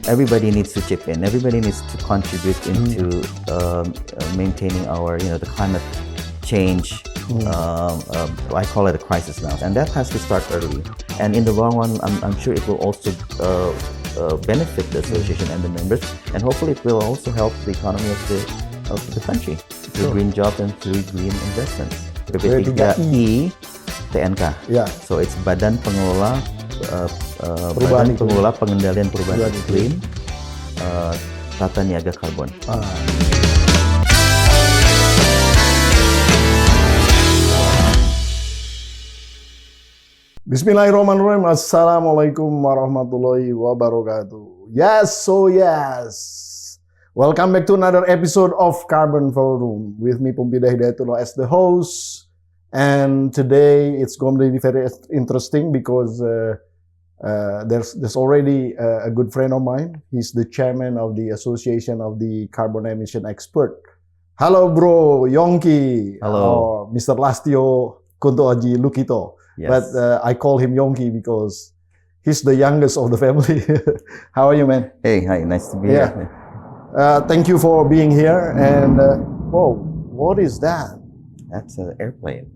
everybody needs to chip in. Everybody needs to contribute into maintaining our, the climate change. I call it a crisis now, and that has to start early. And in the long run, I'm sure it will also benefit the association and the members, and hopefully it will also help the economy of the country through green jobs and through green investments. P3I TNK. Yeah. So it's Badan Pengelola Perubahan Badan Pengelola Pengendalian Perubahan Iklim, Tata Niaga Karbon. Bismillahirrahmanirrahim. Assalamualaikum warahmatullahi wabarakatuh. Yes. Welcome back to another episode of Karbon Forum with me, Pumpida Hidayatullah, as the host. And today it's going to be very interesting because there's already a good friend of mine. He's the chairman of the Association of the Carbon Emission Expert. Hello, bro, Yongki. Hello. Mr. Lastio Kunto Aji Lukito. Yes. But I call him Yongki because he's the youngest of the family. How are you, man? Hey, hi, nice to be here. Thank you for being here. And whoa, what is that? That's an airplane.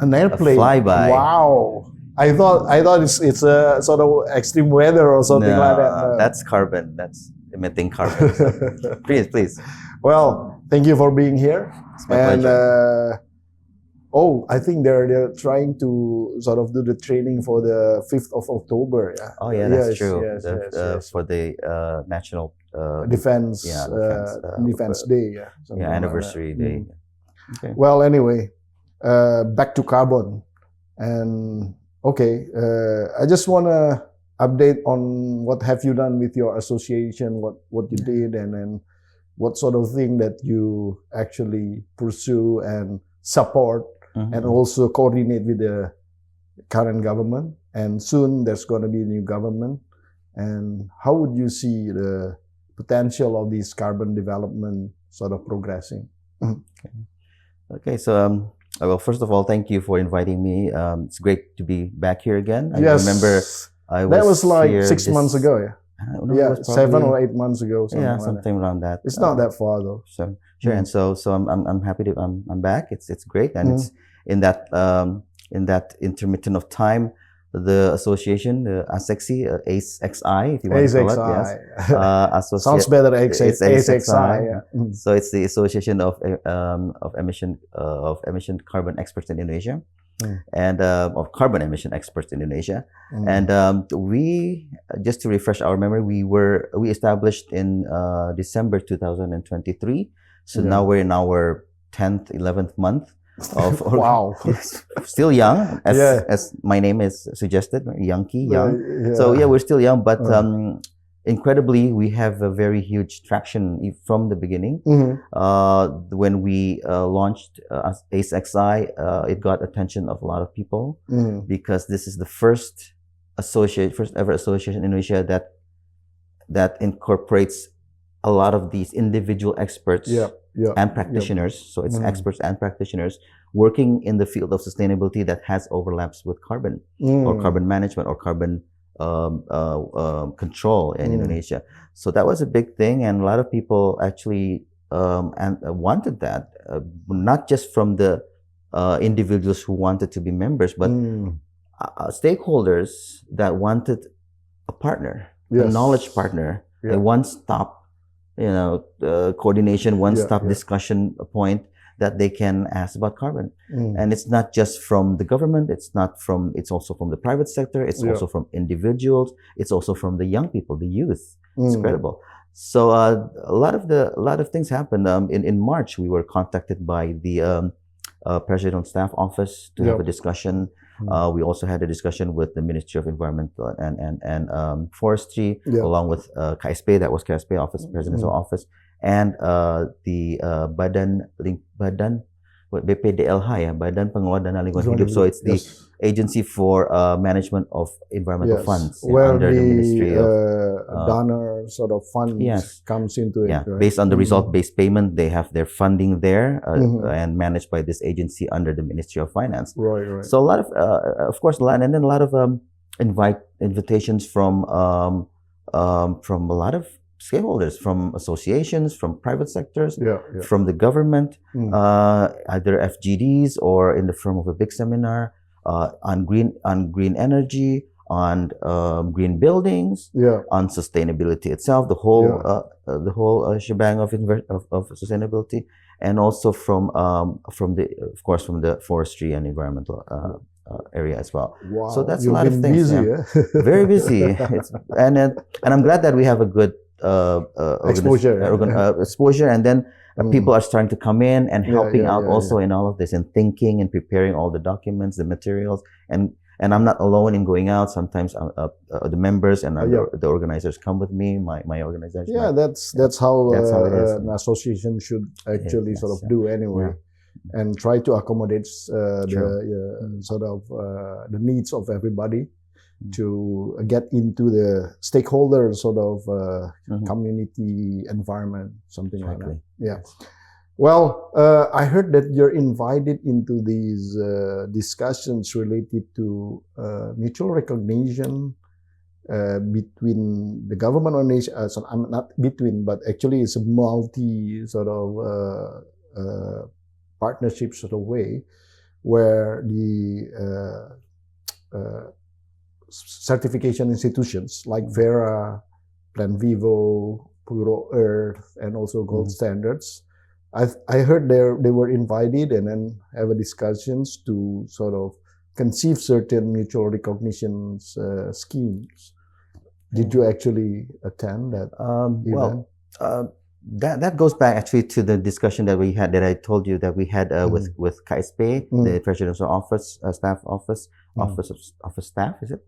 An airplane. A flyby. Wow. I thought it's a sort of extreme weather or something like that. No. That's carbon. That's emitting carbon. So please. Well, thank you for being here. It's my pleasure. I think they're trying to sort of do the training for the 5th of October. Yeah. Oh yeah, that's true. Yes. For the national defense day. Yeah. Anniversary day. Okay. Well, anyway, back to carbon, and I just want to update on what have you done with your association, what you did, and then what sort of thing that you actually pursue and support. And also coordinate with the current government. And soon there's going to be a new government. And how would you see the potential of this carbon development sort of progressing? Okay, so well, first of all, thank you for inviting me. It's great to be back here again. I yes. remember that was like 6 months ago. Yeah, 7 or 8 months ago. Something around that. It's not that far though. So sure, and so I'm happy to I'm back. It's great, and it's in that intermittent of time, the association, the AcEXI, AcEXI, if you want to call it, yes. Sounds better, AcEXI. Yeah. So it's the Association of Emission Carbon Experts in Indonesia. And of carbon emission experts in Indonesia, and we, just to refresh our memory, we established in December 2023. So now we're in our 10th, 11th month of wow, still young, as my name is suggested, young. So we're still young, but incredibly, we have a very huge traction from the beginning. When we launched AcEXI, it got attention of a lot of people because this is the first ever association in Indonesia that incorporates a lot of these individual experts and practitioners. So it's experts and practitioners working in the field of sustainability that has overlaps with carbon or carbon management or carbon control in Indonesia. So that was a big thing, and a lot of people actually wanted that, not just from the individuals who wanted to be members, but stakeholders that wanted a partner, a knowledge partner, a one-stop, coordination, one-stop discussion point that they can ask about carbon. And it's not just from the government, it's also from the private sector, it's also from individuals, it's also from the young people, the youth. It's incredible. So a lot of things happened. In March, we were contacted by the President's Staff Office to have a discussion. We also had a discussion with the Ministry of Environment and Forestry, along with KSP, that was KSP Office, President's Office, and the Badan BPDLH, Badan Pengelola Dana Lingkungan Hidup. So it's the agency for management of environmental funds under the Ministry of donor sort of funds comes into it. Yeah, right? Based on the result-based payment, they have their funding there and managed by this agency under the Ministry of Finance. Right. So a lot of course, and then a lot of invitations from from a lot of stakeholders, from associations, from private sectors, yeah. from the government, either FGDs or in the form of a big seminar on green energy, on green buildings, on sustainability itself, the whole shebang of sustainability, and also from the forestry and environmental area as well. Wow. So that's You've a lot of things. Busy, yeah. Very busy. And I'm glad that we have a good exposure, and then people are starting to come in and helping out also in all of this, and thinking and preparing all the documents, the materials, and I'm not alone in going out. Sometimes the members and the organizers come with me, my organization. Yeah, that's how an association should actually sort of do anyway, and try to accommodate the needs of everybody to get into the stakeholder sort of community environment, something like that. Yeah. Well, I heard that you're invited into these discussions related to mutual recognition between the government of Indonesia. So I'm not between, but actually it's a multi sort of partnership sort of way, where the certification institutions like Vera, Plan Vivo, Puro Earth, and also Gold Standards, I heard they were invited and then have a discussions to sort of conceive certain mutual recognition schemes. Did you actually attend that event? Well, that goes back actually to the discussion that we had, that I told you that we had with KSP, the Presidential Office, Staff Office, Office Staff, is it?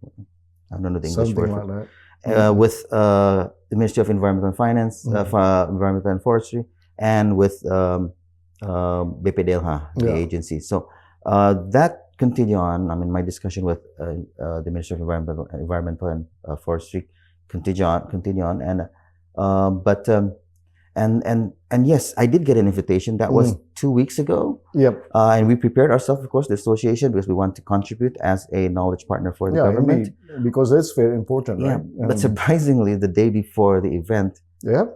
I don't know the English word. Something like that. With the Ministry of Environment and Finance, Environment and Forestry, and with BPDLH, the agency. So that continue on. I mean, my discussion with the Ministry of Environmental and Forestry continue on, and yes, I did get an invitation. That was 2 weeks ago. Yep. And we prepared ourselves, of course, the association, because we want to contribute as a knowledge partner for the government. Indeed, because that's very important, right? But surprisingly, the day before the event,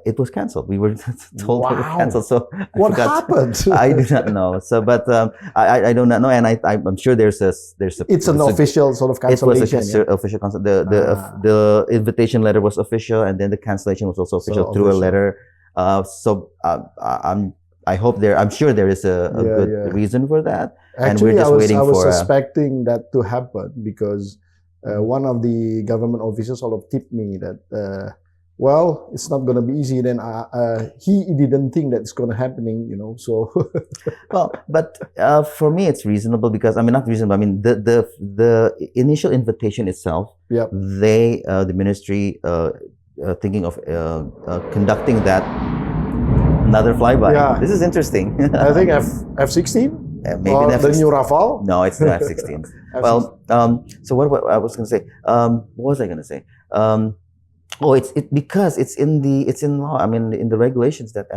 it was canceled. We were told it was canceled. So what happened? I do not know. So, but I do not know, and I'm sure there's a. It's an official sort of cancellation. It was official cancel. The invitation letter was official, and then the cancellation was also official through a letter. I hope I'm sure there is a good reason for that. Actually, and we're just waiting I was suspecting that to happen because one of the government officials sort of tipped me that, well, it's not going to be easy. Then he didn't think that it's going to happening, so. Well, but for me, it's reasonable because, not reasonable. I mean, the initial invitation itself, the ministry, thinking of conducting that another flyby. Yeah. This is interesting. I think F-16? Maybe or the new Rafale? No, it's the F-16. Well, so what I was going to say, what was I going to say? Because it's in law. I mean, in the regulations that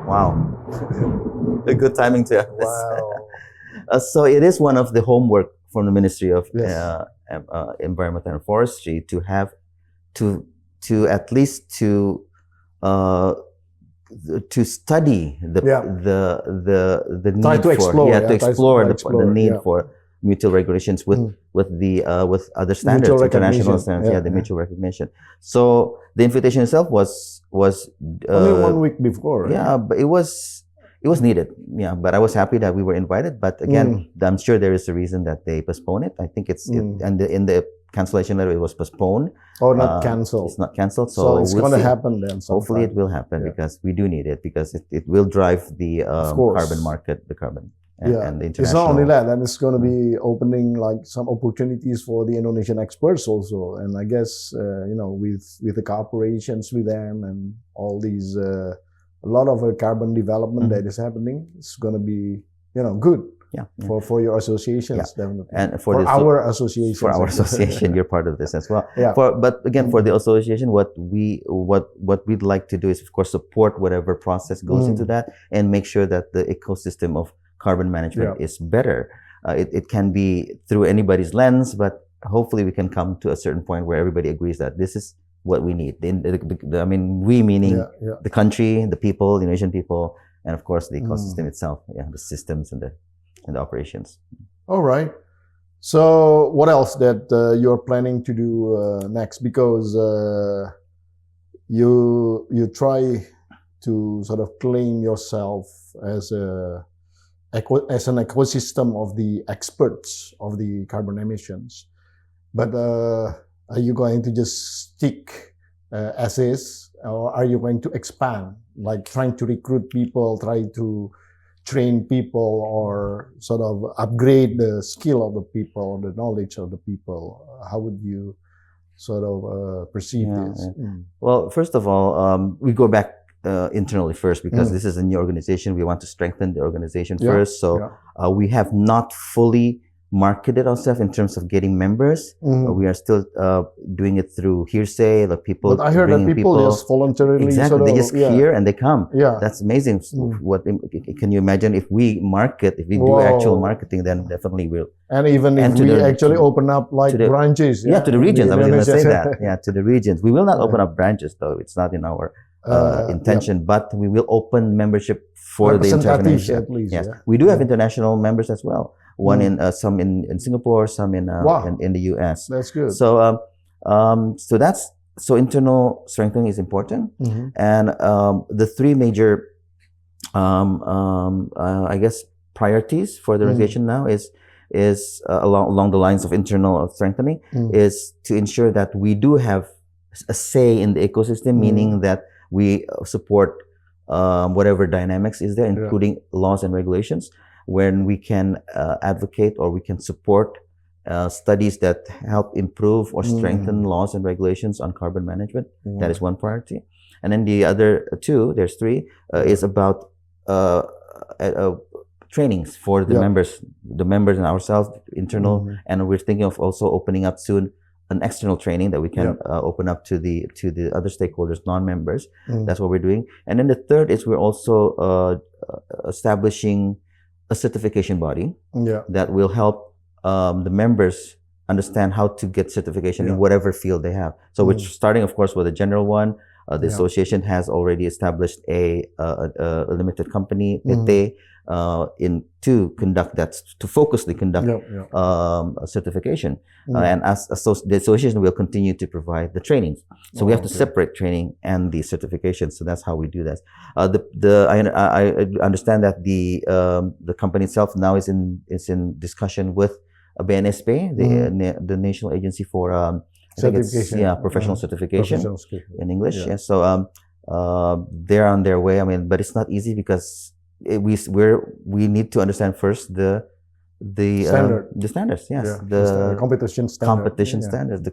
wow, a good timing to have this. Wow. So it is one of the homework from the Ministry of Environment and Forestry to have to at least to study the need to explore the need for mutual regulations with other standards, international standards, the mutual recognition. So the invitation itself was only 1 week before. Right? Yeah, but it was needed. Yeah, but I was happy that we were invited. But again, I'm sure there is a reason that they postponed it. I think and in the cancellation letter, it was postponed. Oh, not canceled. It's not canceled. So it's going to happen then. Hopefully it will happen because we do need it, because it will drive the carbon market, the carbon. And the international. It's not only that, and it's going to be opening like some opportunities for the Indonesian experts also. And I guess, with the cooperations with them and all these, a lot of carbon development that is happening, it's going to be, good. Yeah. For your associations, definitely. And for our association. For our association, you're part of this as well. Yeah. But again, for the association, what we'd like to do is, of course, support whatever process goes into that, and make sure that the ecosystem of carbon management is better. It can be through anybody's lens, but hopefully we can come to a certain point where everybody agrees that this is what we need. I mean, we meaning the country, the people, the Indonesian people, and of course the ecosystem itself, the systems and the operations. All right. So what else that you're planning to do next? Because you try to sort of claim yourself as an ecosystem of the experts of the carbon emissions, but are you going to just stick as is, or are you going to expand, like trying to recruit people, try to train people, or sort of upgrade the skill of the people, the knowledge of the people? How would you sort of perceive this? Well, first of all, we go back internally first, because this is a new organization. We want to strengthen the organization first. So we have not fully marketed ourselves in terms of getting members. We are still doing it through hearsay, like people. But I heard that people just voluntarily. Exactly, they just hear and they come. That's amazing. What can you imagine if we market? If we do actual marketing, then definitely we'll. And even if we actually open up like branches. To the regions. I was going to say that. To the regions. We will not open up branches, though. It's not in our intention, but we will open membership for the international. At least, we do have international members as well. One in some in Singapore, some in the US. That's good. So so internal strengthening is important, and the three major I guess priorities for the organization now is along the lines of internal strengthening, is to ensure that we do have a say in the ecosystem, meaning that we support whatever dynamics is there, including laws and regulations, when we can advocate or we can support studies that help improve or strengthen laws and regulations on carbon management. That is one priority. And then the other two, there's three, is about trainings for the members and ourselves, internal, and we're thinking of also opening up soon an external training that we can open up to the other stakeholders, non-members. That's what we're doing. And then the third is we're also establishing a certification body that will help the members understand how to get certification in whatever field they have. So we're starting, of course, with a general one. The association has already established a limited company, PT, to conduct that, to focusedly conduct a certification. And as the association will continue to provide the trainings. So we have to separate training and the certification. So that's how we do that. I understand that the company itself now is in discussion with BNSP, the National Agency for certification. Professional certification in English. So they're on their way. I mean, but it's not easy because we need to understand first the standards. The competition standards.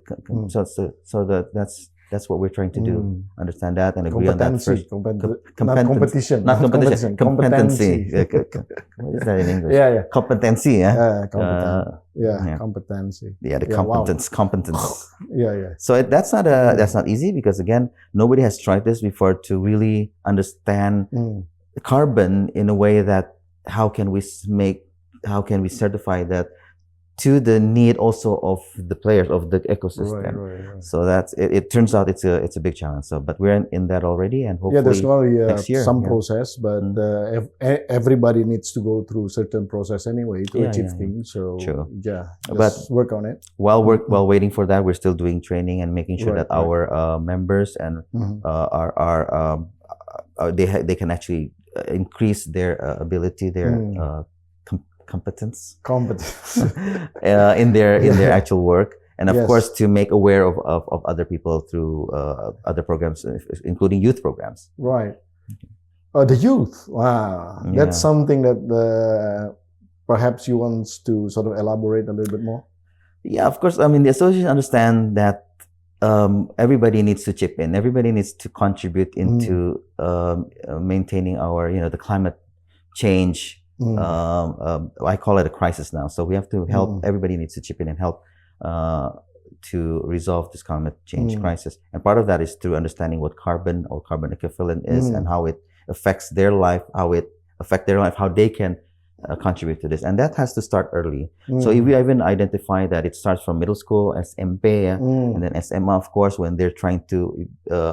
So that's what we're trying to do. Understand that and agree on that first. Competency. Competency. What is that in English? Competency. Competency. The competence. So that's not easy, because again, nobody has tried this before to really understand carbon in a way that how can we certify that to the need also of the players of the ecosystem. Right. So that's it. Turns out it's a big challenge. So, but we're in that already, and hopefully there's going to next be year, some process, but everybody needs to go through certain process anyway to achieve things. So just work on it. While waiting for that, we're still doing training and making sure that our members and they can actually increase their ability, their competence in their actual work, and of course to make aware of other people through other programs, including youth programs. Right. The youth. Wow. That's something that perhaps you want to sort of elaborate a little bit more. Yeah, of course. I mean, the association understand that everybody needs to chip in. Everybody needs to contribute into maintaining our, the climate change. I call it a crisis now. So we have to help. Everybody needs to chip in and help to resolve this climate change crisis. And part of that is through understanding what carbon or carbon equivalent is and how it affects their life, how they can contribute to this, and that has to start early. So if we even identify that it starts from middle school, SMP, and then SMA, of course, when they're trying to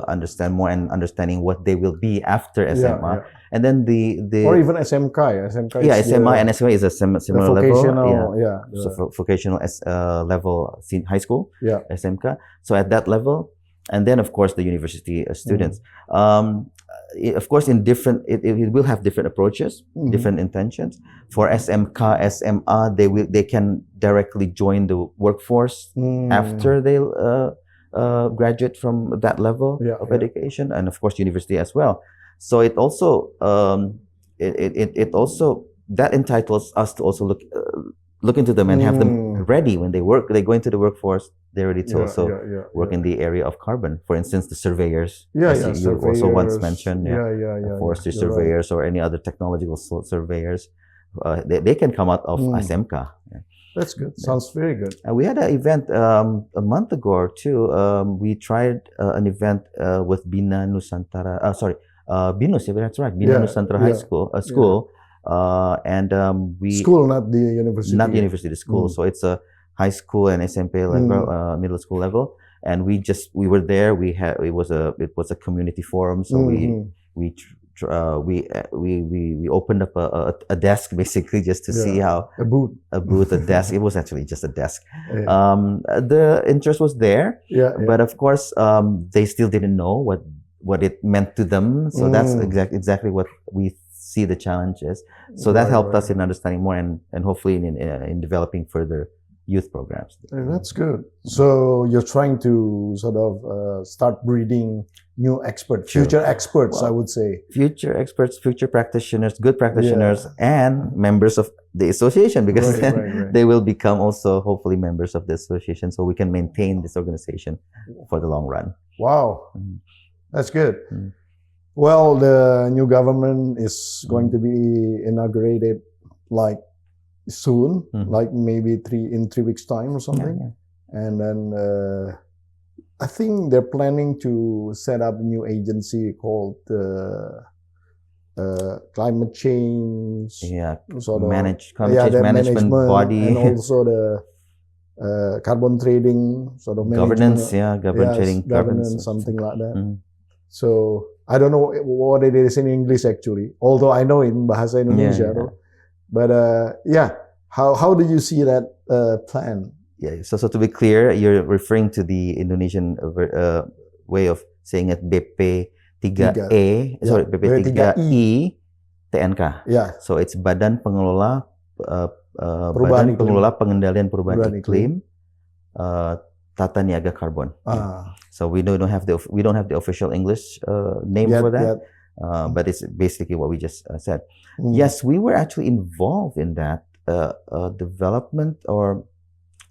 understand more and understanding what they will be after SMA, and then the or even SMK, SMA and SMA is a similar level, so vocational level high school, SMK. So at that level, and then of course the university students. Of course, in different, it will have different approaches, different intentions. For SMK, SMA, they can directly join the workforce after they graduate from that level of education, and of course, university as well. So it also it also that entitles us to also look into them and have them ready when they go into the workforce. They're ready to also work in the area of carbon. For instance, the surveyors. You also once mentioned, forestry surveyors or any other technological surveyors. They can come out of SMK. That's good. Sounds very good. We had an event a month ago or two. We tried an event with Bina Nusantara. BINUS, that's right. Bina Nusantara High School. And we school, not the university. Not the university, the school. So it's a high school and SMP level, middle school level. And we were there. It was a community forum. So we opened up a desk basically just to see how a desk. It was actually just a desk. The interest was there, but of course they still didn't know what it meant to them. So that's exactly what we see the challenges. So that helped us in understanding more and hopefully in developing further youth programs. That's good. So you're trying to sort of start breeding new experts, future experts, I would say. Future experts, future practitioners, good practitioners, and members of the association, because they will become also hopefully members of the association, so we can maintain this organization for the long run. Wow, that's good. Well, the new government is going to be inaugurated like soon, like maybe in 3 weeks' time or something. And then I think they're planning to set up a new agency called climate change. Sort of climate change management body, and also the carbon trading sort of governance. Governance, something like that. So I don't know what it is in English actually, although I know in Bahasa Indonesia. But how do you see that plan? So to be clear, you're referring to the Indonesian way of saying it, BP3E, BP3I TNK. So it's Badan Pengelola Pengendalian Perubahan Iklim, Tata Niaga Karbon. So we don't have the official English name for that, but it's basically what we just said. Yes, we were actually involved in that development, or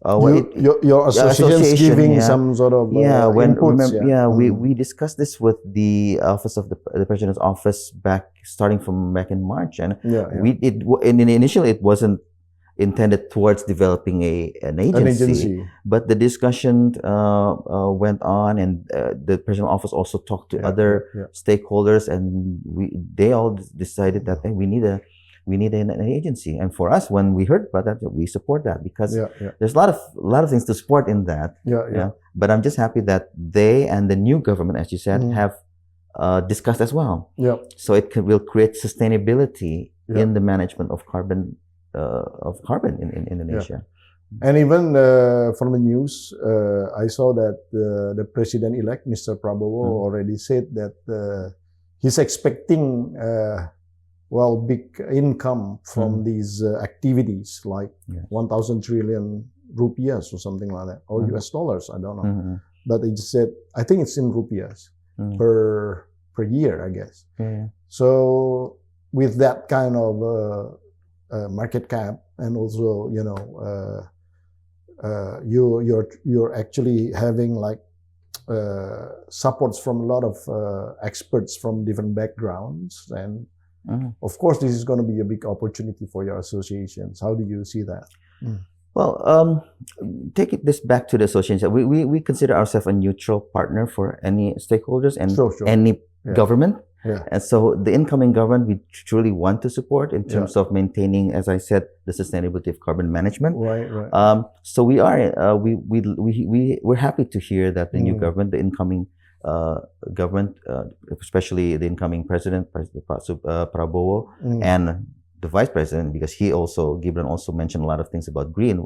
your association giving some sort of inputs. We discussed this with the office of the president's office starting back in March, and initially it wasn't intended towards developing an agency, but the discussion went on, and the president's office also talked to other stakeholders, and they all decided that we need an agency. And for us, when we heard about that, we support that, because there's a lot of things to support in that. But I'm just happy that they and the new government, as you said, have discussed as well. So it will create sustainability in the management of carbon in Indonesia. And even from the news, I saw that the president-elect, Mr. Prabowo, already said that he's expecting big income from these activities, like 1,000 trillion rupiahs or something like that, or US dollars, I don't know. But he just said, I think it's in rupiahs per year, I guess. So with that kind of market cap, and also you're actually having like supports from a lot of experts from different backgrounds, and of course this is going to be a big opportunity for your associations. How do you see that? Well, take this back to the association. We consider ourselves a neutral partner for any stakeholders and any government. And so the incoming government, we truly want to support in terms of maintaining, as I said, the sustainability of carbon management. So we're happy to hear that the new government, the incoming government, especially the incoming president, Prabowo, and the vice president, because Gibran also mentioned a lot of things about green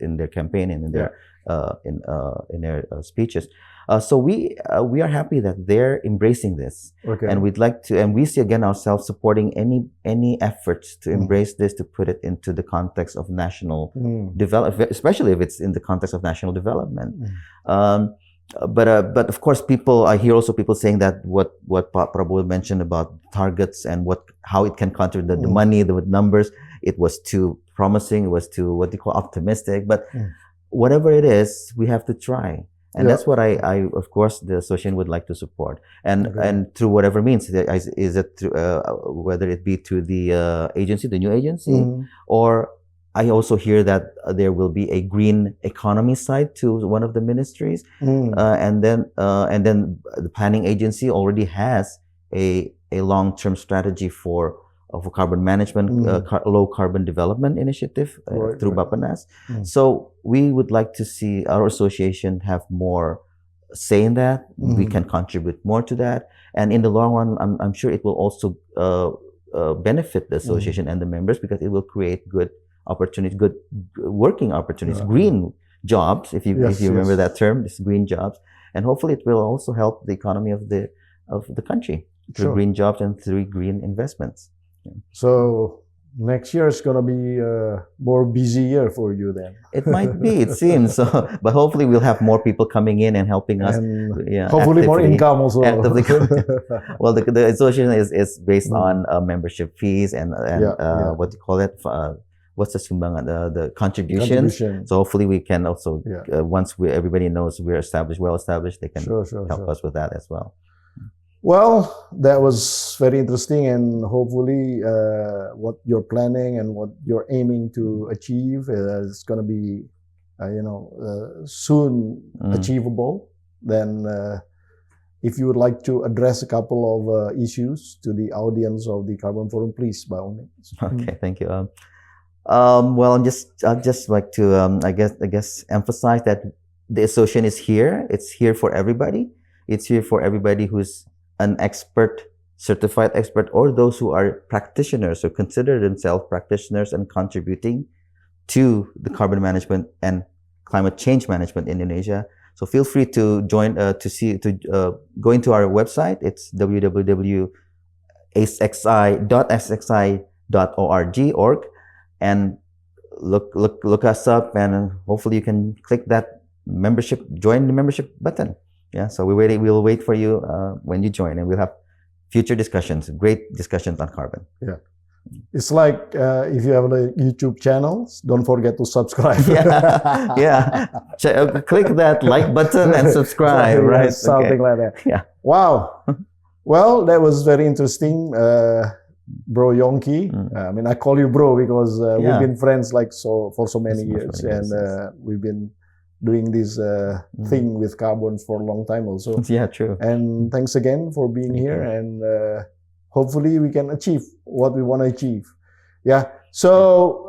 in their campaign and in their speeches. So we are happy that they're embracing this, and we'd like to, and we see again ourselves supporting any efforts to embrace this, to put it into the context of national development, especially if it's in the context of national development. But of course, I hear also people saying that what Prabowo mentioned about targets and how it can contribute the money, the numbers, it was too promising, it was too optimistic. But whatever it is, we have to try. And that's what I of course, the association would like to support. And through whatever means, is it through, whether it be through the agency, the new agency, or I also hear that there will be a green economy side to one of the ministries, and then the planning agency already has a long-term strategy for carbon management, low carbon development initiative through Bapanas. So we would like to see our association have more say in that. We can contribute more to that, and in the long run, I'm sure it will also benefit the association and the members, because it will create good opportunities, good working opportunities, green jobs, if you remember that term, this green jobs, and hopefully it will also help the economy of the country through green jobs and through green investments. So next year is going to be a more busy year for you then. It might be, it seems. So, but hopefully we'll have more people coming in and helping us. And hopefully more income also. Well, the association is based on membership fees and what do you call it? What's the sumbangan? The contributions. So hopefully we can also, once everybody knows we're well established, they can help us with that as well. Well, that was very interesting, and hopefully what you're planning and what you're aiming to achieve is going to be, soon achievable. Then if you would like to address a couple of issues to the audience of the Carbon Forum, please, by all means. Okay, thank you. Well, I'd just like to, I guess, emphasize that the association is here. It's here for everybody. It's here for everybody who's an expert, certified expert, or those who are practitioners or consider themselves practitioners and contributing to the carbon management and climate change management in Indonesia. So feel free to join, go into our website. It's www.acexi.org, and look us up, and hopefully you can click that membership, join the membership button. So we'll wait for you when you join, and we'll have future discussions, great discussions on carbon. It's like if you have a YouTube channel, don't forget to subscribe. Click that like button and subscribe, right? Something like that. Wow. Well, that was very interesting, Bro Yongki. I mean, I call you bro because we've been friends for so many years, and we've been doing this thing with Carbon for a long time also. True. And thanks again for being here, and hopefully we can achieve what we want to achieve. So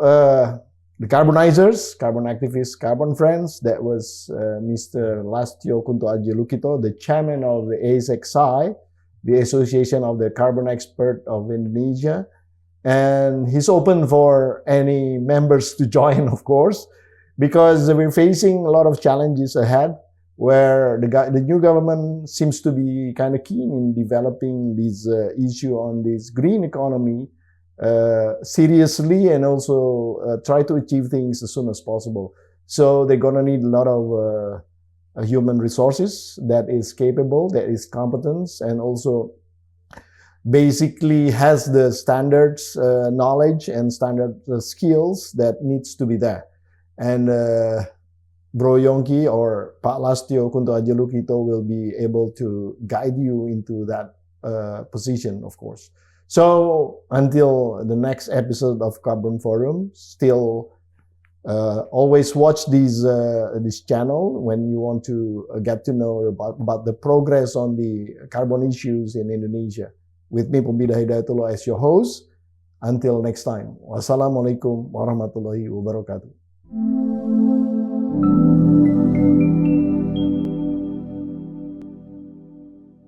the carbonizers, carbon activists, carbon friends, that was Mr. Lastio Kunto Ajelukito, the chairman of the AcEXI, the Association of the Carbon Expert of Indonesia. And he's open for any members to join, of course, because we're facing a lot of challenges ahead, where the new government seems to be kind of keen in developing this issue on this green economy seriously, and also try to achieve things as soon as possible. So they're going to need a lot of human resources that is capable, that is competent, and also basically has the standards knowledge and standard skills that needs to be there. And Bro Yongki or Pak Lastio Kunto Ajelukito will be able to guide you into that position, of course. So until the next episode of Carbon Forum, still always watch this channel when you want to get to know about the progress on the carbon issues in Indonesia. With me, Pembida Hidayatullah, as your host. Until next time. Wassalamualaikum warahmatullahi wabarakatuh.